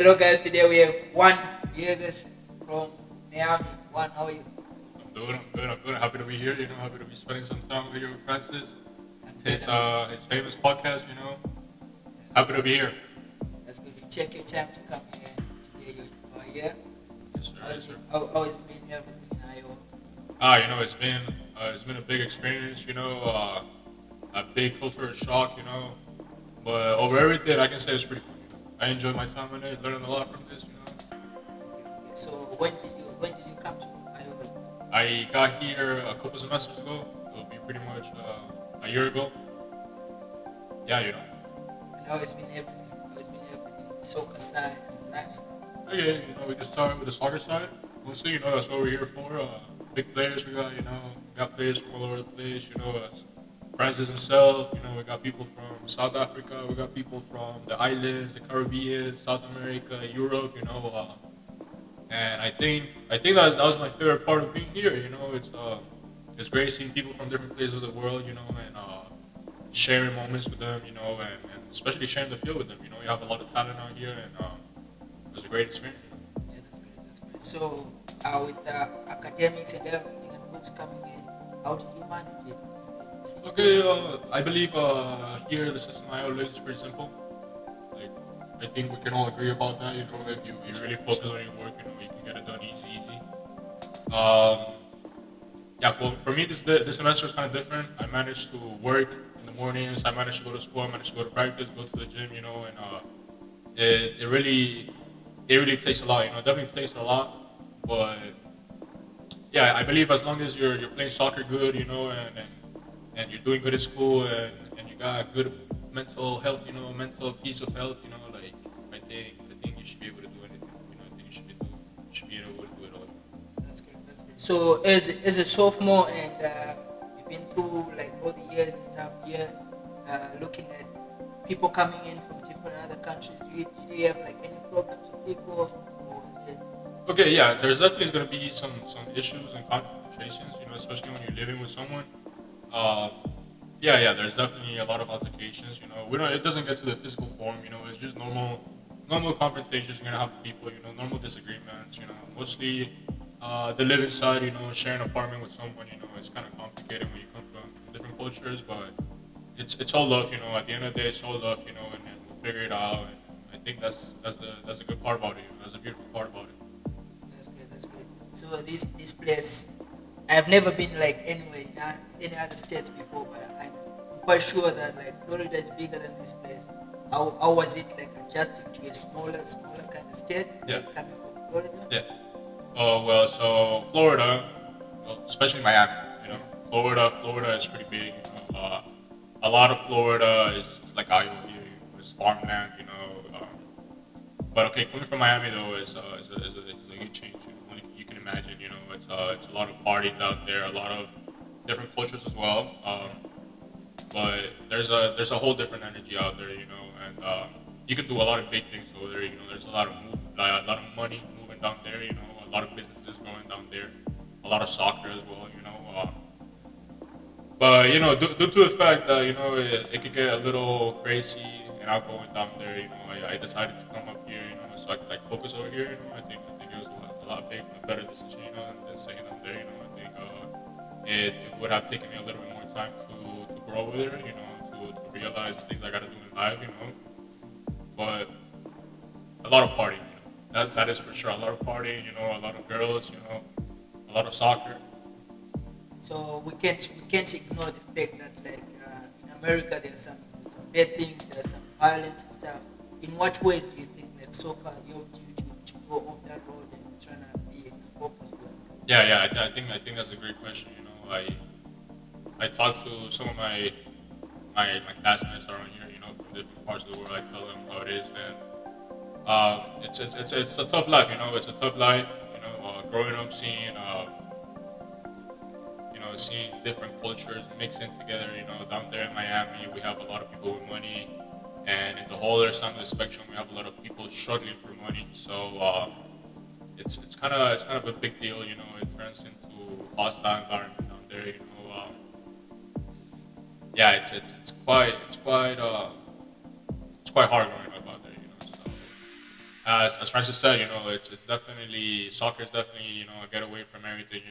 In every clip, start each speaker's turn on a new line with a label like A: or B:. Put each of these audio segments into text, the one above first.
A: Hello guys, today we have Juan Villegas from Miami. Juan, how are you?
B: I'm good. Happy to be here. Happy to be spending some time with you, Francis.
A: I'm good.
B: His famous podcast.
A: That's
B: Happy to
A: good.
B: be here.
A: That's good. You take your time to come here. Today you are here.
B: Yes, sir. Yes,
A: How's it?
B: sir.
A: How's it been everything in Iowa?
B: It's been a big experience. A big cultural shock. But over everything, I can say it's pretty cool. I enjoyed my time in it, learning a lot from this.
A: Okay. So when did you come to Iowa?
B: I got here a couple semesters ago. It'll be pretty much a year ago. Yeah.
A: And how it's been everything? How it's been everything? Soccer side and lifestyle.
B: Okay, we can start with the soccer side. Mostly, that's what we're here for. Big players, we got players from all over the place. Francis himself. We got people from South Africa. We got people from the islands, the Caribbean, South America, Europe. And I think that was my favorite part of being here. It's great seeing people from different places of the world. And sharing moments with them. And especially sharing the field with them. You have a lot of talent out here, and it was a great experience.
A: Yeah, that's great. That's great. So with the academics and everything and books coming in, how did you manage it?
B: Okay, I believe here the system I outlays is pretty simple. Like, I think we can all agree about that. If you really focus on your work, you can get it done easy. Um, yeah, for me, this semester is kind of different. I managed to work in the mornings. I managed to go to school. I managed to go to practice, go to the gym. And it really takes a lot. It definitely takes a lot, but yeah, I believe as long as you're playing soccer good, and you're doing good at school, and you got good mental health, mental peace of health, like I think you should be able to do anything. I think you should be able to do it all.
A: That's good. That's good. So as a sophomore and you've been through like all the years and stuff here, looking at people coming in from different other countries, do you have like any problems with people, or is it?
B: Okay, yeah, there's definitely going to be some issues and confrontations, especially when you're living with someone. Um, yeah, there's definitely a lot of altercations. We don't. It doesn't get to the physical form. It's just normal confrontations you're gonna have with people. Normal disagreements. Mostly the living side. Sharing an apartment with someone. It's kind of complicated when you come from different cultures, but it's all love. At the end of the day, it's all love. And we'll figure it out. And I think that's a good part about it. That's a beautiful part about it.
A: That's great. That's great. So this place, I've never been like anywhere in any other states before, but I'm quite sure that like Florida is bigger than this place. How was it like adjusting to a smaller kind of state,
B: Yeah.
A: like coming from Florida?
B: Yeah. Oh well, so Florida, well, especially Miami. Florida is pretty big. A lot of Florida is like Iowa here. It's farmland. But okay, coming from Miami though is a huge change. Only you can imagine. It's a lot of partying out there, a lot of different cultures as well. But there's a whole different energy out there. And you can do a lot of big things over there. There's a lot of money moving down there. A lot of businesses going down there, a lot of soccer as well. But due to the fact that it could get a little crazy and outgoing down there, I decided to come up here, so I could like focus over here. I think it was a lot big, a better decision, than staying down there. I think it would have taken me a little bit more time to grow over there, to realize the things I got to do in life, But a lot of partying, that is for sure. A lot of partying, a lot of girls, a lot of soccer.
A: So we can't ignore the fact that like in America there's some bad things, there's some violence and stuff. In what ways do you think like so far helped you to go off that road and trying to be focused on?
B: Yeah. I think that's a great question. I talked to some of my classmates around here, from different parts of the world. I tell them how it is, man. It's a tough life, It's a tough life, growing up seeing different cultures mixing together. Down there in Miami, we have a lot of people with money, and in the whole other side of the spectrum, we have a lot of people struggling for money. So it's kind of a big deal. It turns into hostile environment down there. Yeah, it's quite hard growing up out there. So as Francis said, it's definitely soccer is definitely a getaway from everything,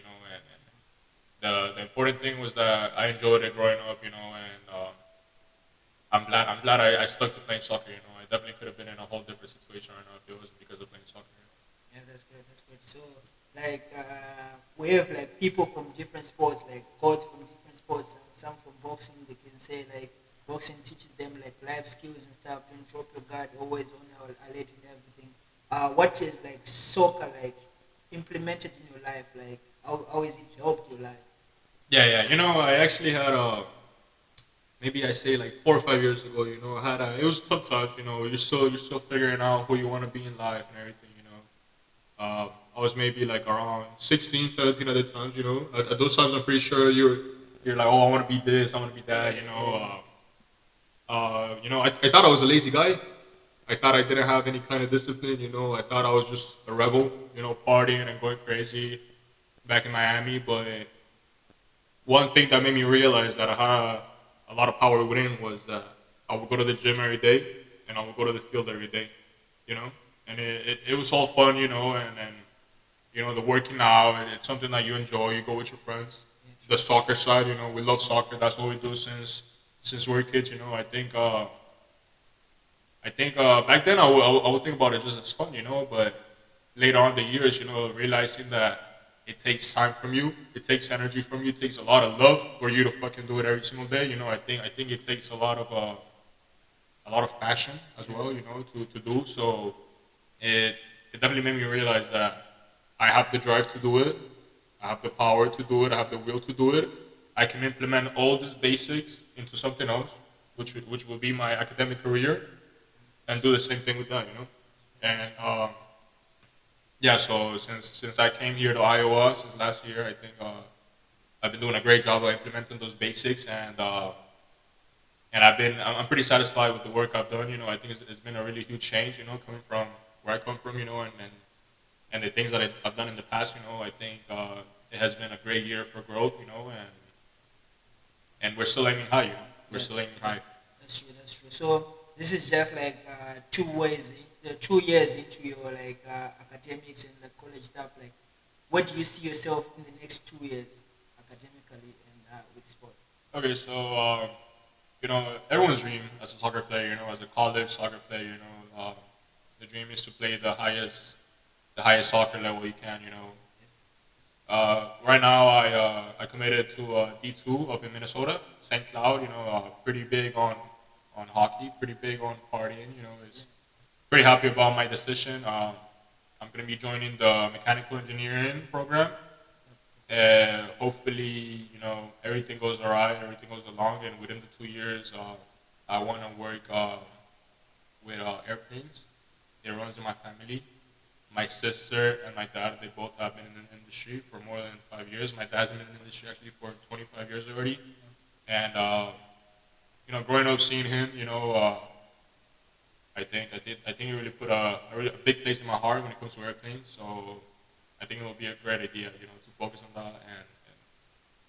B: and the important thing was that I enjoyed it growing up, and I'm glad I stuck to playing soccer. I definitely could have been in a whole different situation right now if it wasn't because of playing soccer.
A: Yeah, that's good. That's good. So, like, we have like people from different sports, like coach from different sports. Some from boxing, they can say like boxing teaches them like life skills and stuff. Don't drop your guard, always on alert and everything. What is like soccer like implemented in your life? Like, how is it helped your life?
B: Yeah, yeah. I actually had maybe I say like 4 or 5 years ago. I had it was tough times. You're still figuring out who you want to be in life and everything. I was maybe like around 16, 17 at the times. At those times, I'm pretty sure you're like, oh, I want to be this, I want to be that. I thought I was a lazy guy. I thought I didn't have any kind of discipline. I thought I was just a rebel. Partying and going crazy back in Miami. But one thing that made me realize that I had a lot of power within was that I would go to the gym every day and I would go to the field every day. You know, and it was all fun. And the working out. It's something that you enjoy. You go with your friends. The soccer side, we love soccer. That's what we do since we're kids. I think back then I would think about it just as fun. But later on in the years, realizing that it takes time from you, it takes energy from you, it takes a lot of love for you to fucking do it every single day. I think it takes a lot of passion as well. To do so. It it definitely made me realize that I have the drive to do it. I have the power to do it. I have the will to do it. I can implement all these basics into something else, which will be my academic career, and do the same thing with that. And yeah, so since I came here to Iowa since last year, I think I've been doing a great job of implementing those basics, and I'm pretty satisfied with the work I've done. I think it's been a really huge change. Coming from where I come from. And the things that I've done in the past. I think it has been a great year for growth. And we're still aiming high. We're
A: Yeah,
B: still aiming
A: yeah,
B: high.
A: that's true. That's true. So this is just like 2 ways, 2 years into your like academics and the college stuff. Like, what do you see yourself in the next 2 years academically and with sports?
B: Okay, so everyone's dream as a soccer player, as a college soccer player, the dream is to play the highest soccer level you can.
A: Yes.
B: Right now, I committed to D2 up in Minnesota, St. Cloud. Pretty big on hockey, pretty big on partying. Is pretty happy about my decision. I'm going to be joining the mechanical engineering program. Hopefully, everything goes alright, everything goes along, and within the 2 years, I want to work with airplanes. It runs in my family. My sister and my dad, they both have been in the industry for more than 5 years. My dad's been in the industry actually for 25 years already. And growing up seeing him, I think it really put a big place in my heart when it comes to airplanes. So I think it will be a great idea, to focus on that and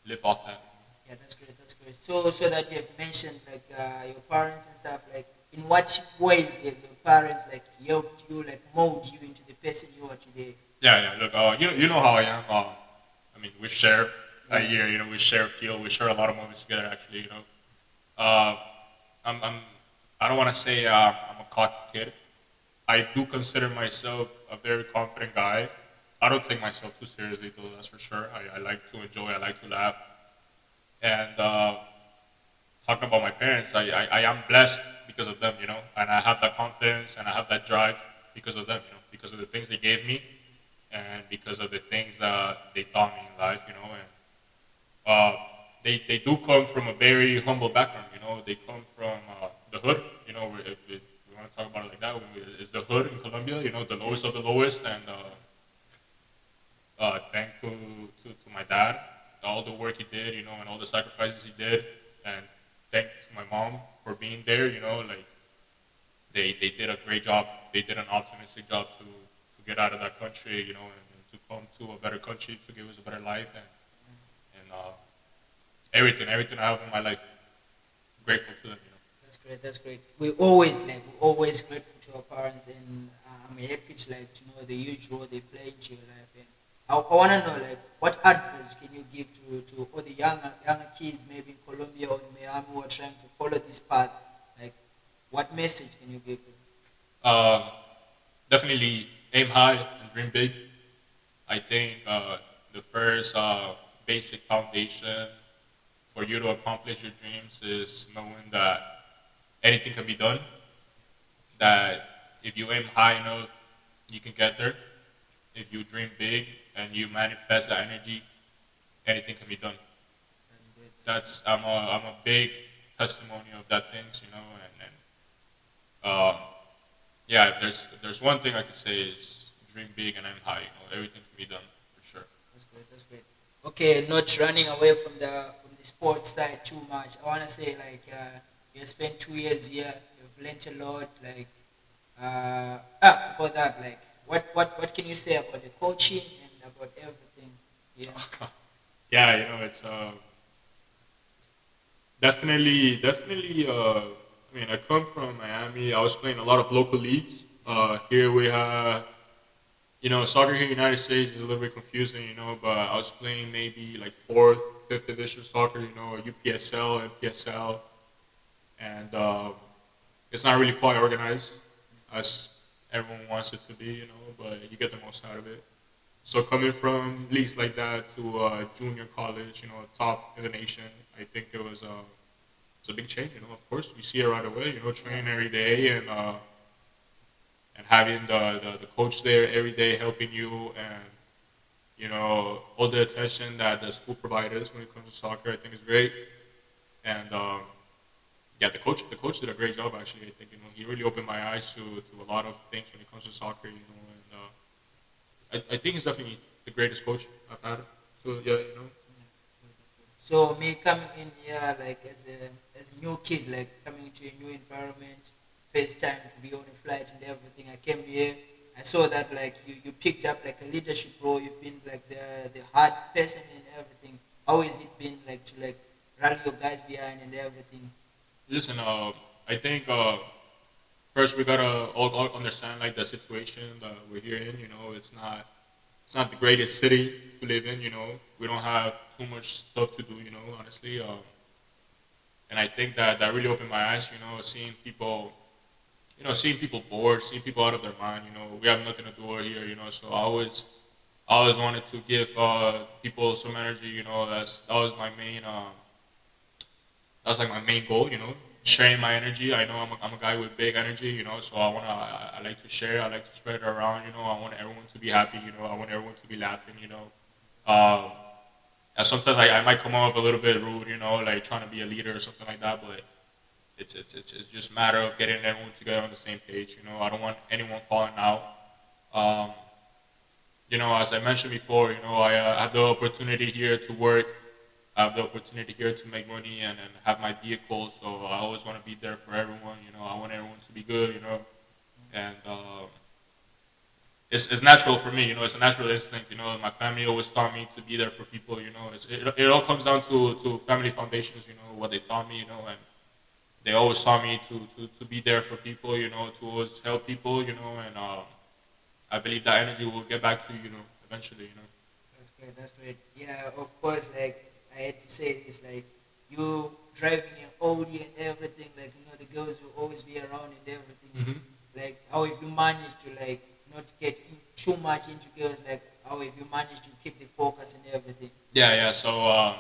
B: live off that.
A: Yeah, that's great. That's great. So that you have mentioned like your parents and stuff. Like, in what ways has your parents like helped you, like mold you into the person you are today?
B: Yeah, yeah. Look, you know how I am. I mean, we share a
A: Yeah.
B: year. We share a field. We share a lot of moments together. Actually, uh, I'm I don't want to say I'm a cocky kid. I do consider myself a very confident guy. I don't take myself too seriously, though. That's for sure. I like to enjoy. I like to laugh. And talking about my parents, I am blessed because of them. And I have that confidence and I have that drive because of them. Because of the things they gave me and because of the things that they taught me in life. And uh, they do come from a very humble background. They come from the hood. If we want to talk about it like that, it's the hood in Colombia. The lowest of the lowest, and thank to my dad, all the work he did, and all the sacrifices he did, and thank to my mom for being there. Like they did a great job. They did an optimistic job to get out of that country, and to come to a better country to give us a better life and everything I have in my life. Grateful to them.
A: That's great. That's great. We always grateful to our parents, and I'm happy to know the huge role they play into your life. And I want to know what advice can you give to all the younger kids, maybe in Colombia or in Miami, who are trying to follow this path. Like, what message can you give them?
B: Um, Definitely aim high and dream big. I think the first basic foundation for you to accomplish your dreams is knowing that anything can be done. That if you aim high enough, you can get there. If you dream big and you manifest that energy, anything can be done.
A: That's great. That's great.
B: That's I'm a big testimony of that things, and yeah, if there's one thing I could say is dream big and aim high. Everything can be done for sure.
A: That's great. That's great. Okay, not running away from the sports side too much. I wanna say you spent 2 years here. You've learned a lot. About that. What can you say about the coaching and about everything? Yeah.
B: Yeah, it's definitely. I mean, I come from Miami. I was playing a lot of local leagues. Here we have, soccer here in the United States is a little bit confusing, but I was playing maybe like fourth, fifth division soccer, UPSL, NPSL, and it's not really quite organized as everyone wants it to be, but you get the most out of it. So coming from leagues like that to junior college, top in the nation, I think it's a big change. Of course, you see it right away. Training every day and having the coach there every day helping you and all the attention that the school provides when it comes to soccer, I think is great. And yeah, the coach did a great job actually. I think he really opened my eyes to a lot of things when it comes to soccer. And I think he's definitely the greatest coach I've had. So yeah,
A: So me coming in here as a new kid, coming into a new environment, first time to be on a flight and everything. I came here. I saw that you picked up a leadership role. You've been the hard person and everything. How has it been to rally your guys behind and everything?
B: listen. I think first we gotta all understand the situation that we're here in. It's not the greatest city to live in. We don't have too much stuff to do. Honestly. And I think that really opened my eyes. Seeing people bored, seeing people out of their mind. We have nothing to do here. So I always wanted to give people some energy. That was like my main goal. Sharing my energy. I know I'm a guy with big energy. So I like to share. I like to spread it around. I want everyone to be happy. I want everyone to be laughing. Um, and sometimes I might come off a little bit rude. Like trying to be a leader or something like that, but. It's just a matter of getting everyone together on the same page. I don't want anyone falling out. Um, as I mentioned before, I have the opportunity here to work. I have the opportunity here to make money and have my vehicle. So I always want to be there for everyone. I want everyone to be good. And it's natural for me. It's a natural instinct. My family always taught me to be there for people. It all comes down to family foundations. What they taught me. And they always taught me to be there for people, to always help people, and I believe that energy will get back to you, eventually.
A: That's great. That's great. Yeah, of course. I had to say this. You driving an Audi and everything. The girls will always be around and everything.
B: Hmm.
A: How have you managed to not get too much into girls? How have you managed to keep the focus and everything?
B: Yeah. So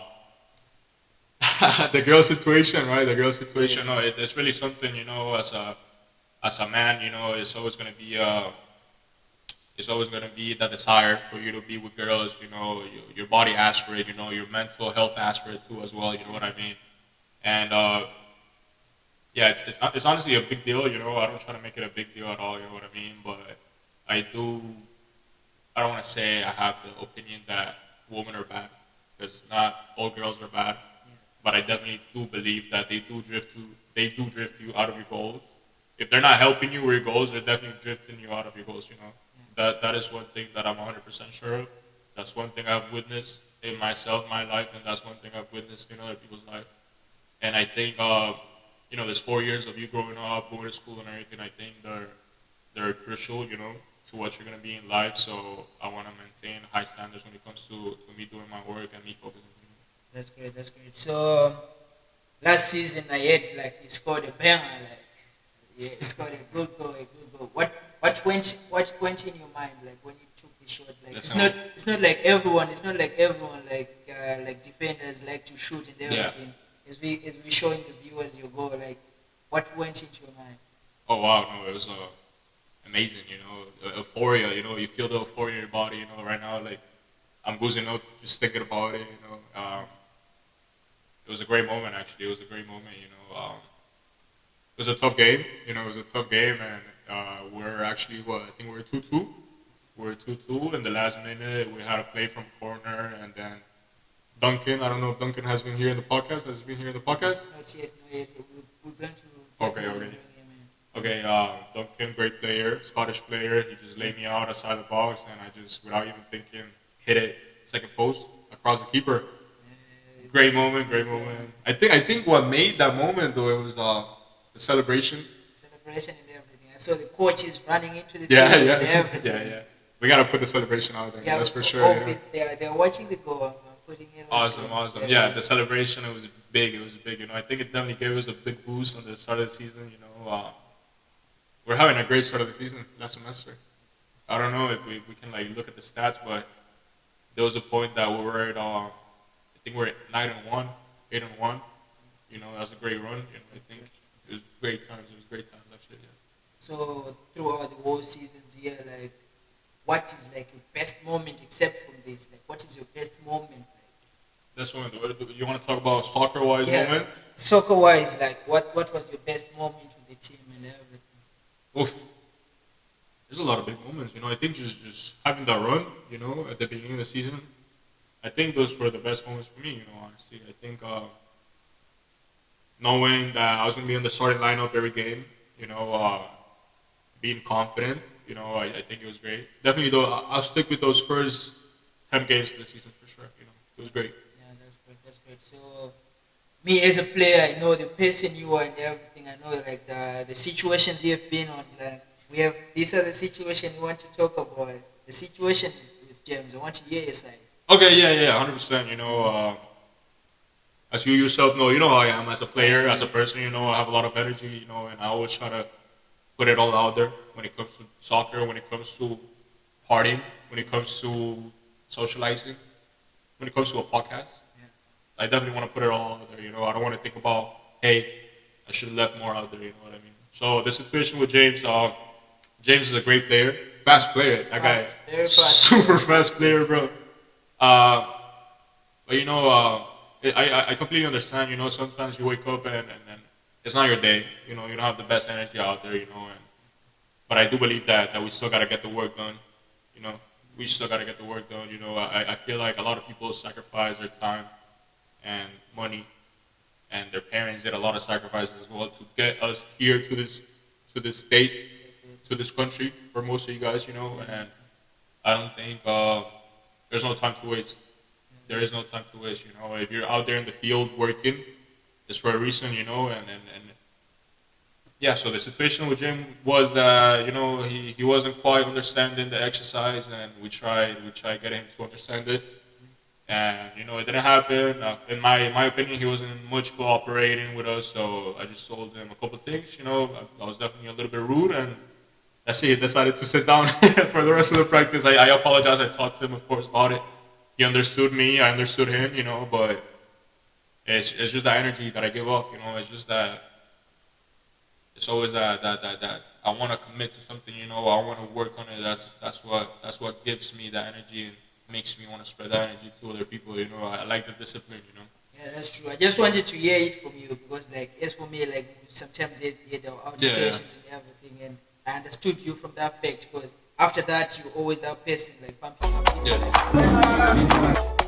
B: the girl situation, right? The girl situation. No, it's really something, as a man, it's always gonna be the desire for you to be with girls. Your body asks for it. Your mental health asks for it too, as well. You know what I mean? And yeah, it's honestly a big deal. I don't try to make it a big deal at all. You know what I mean? But I do. I don't want to say I have the opinion that women are bad, because not all girls are bad. But I definitely do believe that they do drift you out of your goals. If they're not helping you with your goals, they're definitely drifting you out of your goals. That is one thing that I'm 100% sure of. That's one thing I've witnessed in myself, my life, and that's one thing I've witnessed in other people's life. And I think, there's 4 years of you growing up, going to school and everything. I think they're crucial, to what you're gonna be in life. So I want to maintain high standards when it comes to me doing my work and me focusing.
A: That's great. That's great. So last season I had like you scored a banger, like yeah, you scored a good goal, a good goal. What went in your mind like when you took the shot? Like it's not like everyone like defenders like to shoot and
B: Yeah.
A: everything. As we showing the viewers your goal, like what went into your mind?
B: Oh wow, no, it was amazing. Euphoria. You feel the euphoria in your body. Right now, like I'm boozing up just thinking about it. It was a great moment. Actually, it was a great moment. It was a tough game. It was a tough game, and we're actually what I think we're 2-2. We're 2-2 in the last minute. We had a play from corner, and then Duncan. I don't know if Duncan has been here in the podcast. Has he been here in the podcast?
A: Not yet, not yet. We're going to
B: Okay,
A: definitely
B: okay.
A: bring him in.
B: Okay, Duncan, great player, Scottish player. He just laid me out outside the box, and I just, without even thinking, hit it second post across the keeper. Great moment, great moment. I think what made that moment though it was the celebration.
A: Celebration and everything. I saw the coaches running into the
B: Yeah,
A: field
B: yeah,
A: and everything.
B: yeah, yeah. We gotta put the celebration out there.
A: Yeah,
B: That's for
A: both
B: sure.
A: they're watching the goal. I'm putting it on
B: Awesome,
A: screen.
B: awesome.
A: Yeah,
B: Yeah, the celebration it was big. It was big. I think it definitely gave us a big boost on the start of the season. We're having a great start of the season last semester. I don't know if we can like look at the stats, but there was a point that we were at I think we're at 9-1, 8-1. That was a great run. I think it was great times. It was great times actually. Yeah.
A: So throughout the whole seasons here, like, what is like your best moment except from this? Like, what is your best moment? Like,
B: That's one. You want to talk about soccer-wise
A: yeah,
B: moment?
A: soccer-wise, like, what was your best moment with the team and everything?
B: Oof. There's a lot of big moments. I think just having that run. At the beginning of the season, I think those were the best moments for me. Honestly, I think knowing that I was gonna be in the starting lineup every game. Being confident. I think it was great. Definitely though, I'll stick with those first 10 games of the season for sure. It was great.
A: Yeah, that's great. That's great. So, me as a player, I know the person you are and everything. I know like the situations you have been on. Like these are the situations we want to talk about. The situation with James. I want to hear your side.
B: Okay, yeah, 100%. As you yourself know, how I am as a player, as a person. I have a lot of energy. And I always try to put it all out there when it comes to soccer, when it comes to partying, when it comes to socializing, when it comes to a podcast.
A: Yeah.
B: I definitely want to put it all out there. I don't want to think about, hey, I should have left more out there. You know what I mean? So the situation with James, James is a great player, fast player. That guy,
A: Very fast.
B: super fast player, bro. But I completely understand. Sometimes you wake up and it's not your day. You don't have the best energy out there. But I do believe that we still gotta get the work done. We still gotta get the work done. I feel like a lot of people sacrifice their time and money, and their parents did a lot of sacrifices as well to get us here to this state, to this country for most of you guys. And I don't think there's no time to waste. There is no time to waste. If you're out there in the field working, it's for a reason. And yeah. So the situation with Jim was that he wasn't quite understanding the exercise, and we tried getting him to understand it, and it didn't happen. In my opinion, he wasn't much cooperating with us. So I just told him a couple of things. I was definitely a little bit rude, and that's it. He decided to sit down for the rest of the practice. I apologize. I talked to him, of course, about it. He understood me. I understood him. But it's just that energy that I give off. It's just that it's always that I want to commit to something. I want to work on it. That's what gives me that energy and makes me want to spread that energy to other people. I like the discipline.
A: Yeah, that's true. I just wanted to hear it from you because, like, as for me, like, sometimes you get the altercations and everything, and I understood you from that fact because after that, you always that person, like, pumping up people.
B: Yeah.
A: Like,